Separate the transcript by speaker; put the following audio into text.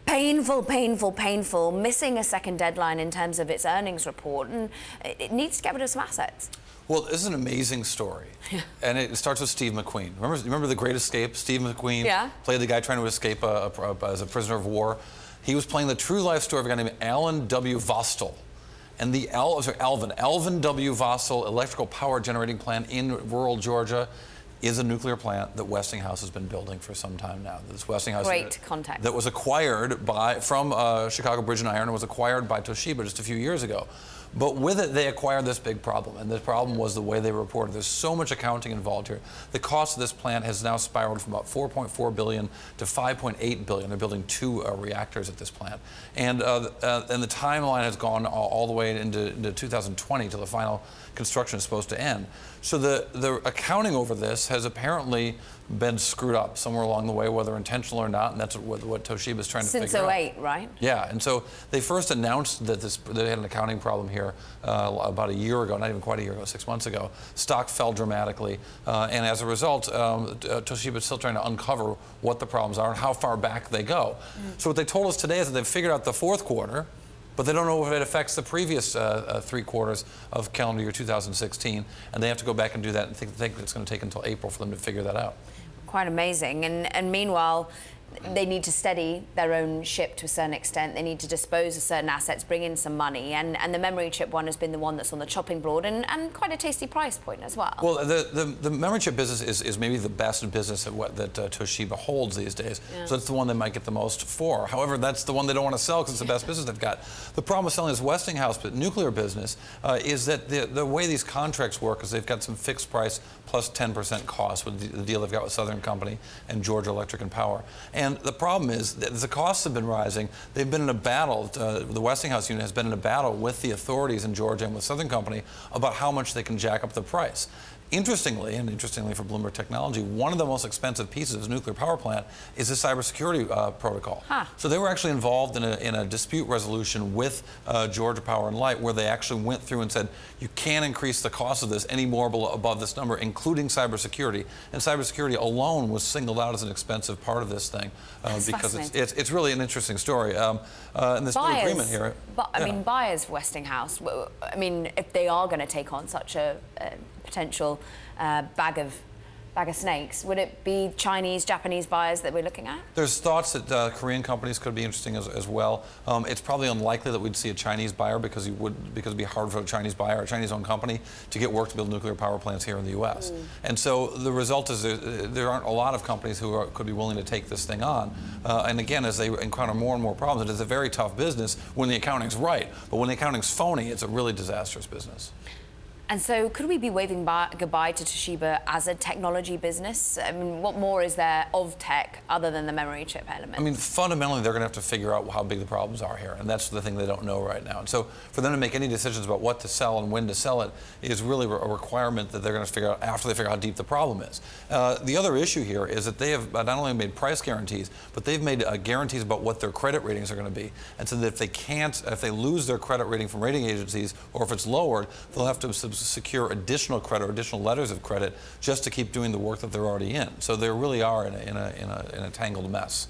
Speaker 1: Painful, painful, painful. Missing a second deadline in terms of its earnings report, and it needs to get rid of some assets.
Speaker 2: Well, this is an amazing story, and it starts with Steve McQueen. Remember The Great Escape? Steve McQueen played the guy trying to escape as a prisoner of war. He was playing the true life story of a guy named Alan W. Vostell. And the Alvin W. Vostell electrical power generating plant in rural Georgia is a nuclear plant that Westinghouse has been building for some time now. This Westinghouse that was acquired from Chicago Bridge and Iron and was acquired by Toshiba just a few years ago. But with it, they acquired this big problem, and the problem was the way they reported. There's so much accounting involved here. The cost of this plant has now spiraled from about $4.4 billion to $5.8 billion. They're building 2 reactors at this plant, and the timeline has gone all the way into 2020 till the final construction is supposed to end. So the accounting over this has apparently been screwed up somewhere along the way, whether intentional or not, and that's what Toshiba is trying to figure out.
Speaker 1: Since 2008, right?
Speaker 2: Yeah, and so they first announced that they had an accounting problem here about a year ago, not even quite a year ago, 6 months ago. Stock fell dramatically, and as a result, Toshiba is still trying to uncover what the problems are and how far back they go. So what they told us today is that they've figured out the 4th quarter, but they don't know if it affects the previous 3 quarters of calendar year 2016, and they have to go back and do that, and think it's going to take until April for them to figure that out.
Speaker 1: Quite amazing. And meanwhile, they need to steady their own ship to a certain extent. They need to dispose of certain assets, bring in some money, and the memory chip one has been the one that's on the chopping board, and quite a tasty price point as well.
Speaker 2: Well, the memory chip business is maybe the best business that Toshiba holds these days. So it's the one they might get the most for. However, that's the one they don't want to sell because it's the best business they've got. The problem with selling this Westinghouse nuclear business is that the way these contracts work is they've got some fixed price plus 10% cost with the deal they've got with Southern Company and Georgia Electric and Power. And the problem is that the costs have been rising. They've been in a battle, the Westinghouse unit has been in a battle with the authorities in Georgia and with Southern Company about how much they can jack up the price. Interestingly for Bloomberg Technology, one of the most expensive pieces of a nuclear power plant is the cybersecurity protocol. So they were actually involved in a dispute resolution with Georgia Power and Light, where they actually went through and said, you can't increase the cost of this any more above this number, including cybersecurity. And cybersecurity alone was singled out as an expensive part of this thing because it's really an interesting story. And this new agreement here.
Speaker 1: I mean, buyers of Westinghouse, I mean, if they are going to take on such a potential bag of snakes, would it be Chinese, Japanese buyers that we're looking at?
Speaker 2: There's thoughts that Korean companies could be interesting as well. It's probably unlikely that we'd see a Chinese buyer because it'd be hard for a Chinese buyer, a Chinese-owned company, to get work to build nuclear power plants here in the U.S. And so the result is there aren't a lot of companies who could be willing to take this thing on. And again, as they encounter more and more problems, it is a very tough business when the accounting's right. But when the accounting's phony, it's a really disastrous business.
Speaker 1: And so could we be waving goodbye to Toshiba as a technology business? I mean, what more is there of tech other than the memory chip element?
Speaker 2: I mean, fundamentally, they're going to have to figure out how big the problems are here, and that's the thing they don't know right now. And so for them to make any decisions about what to sell and when to sell it is really a requirement that they're going to figure out after they figure out how deep the problem is. The other issue here is that they have not only made price guarantees, but they've made guarantees about what their credit ratings are going to be. And so that if they lose their credit rating from rating agencies, or if it's lowered, they'll have to secure additional credit or additional letters of credit just to keep doing the work that they're already in. So they really are in a tangled mess.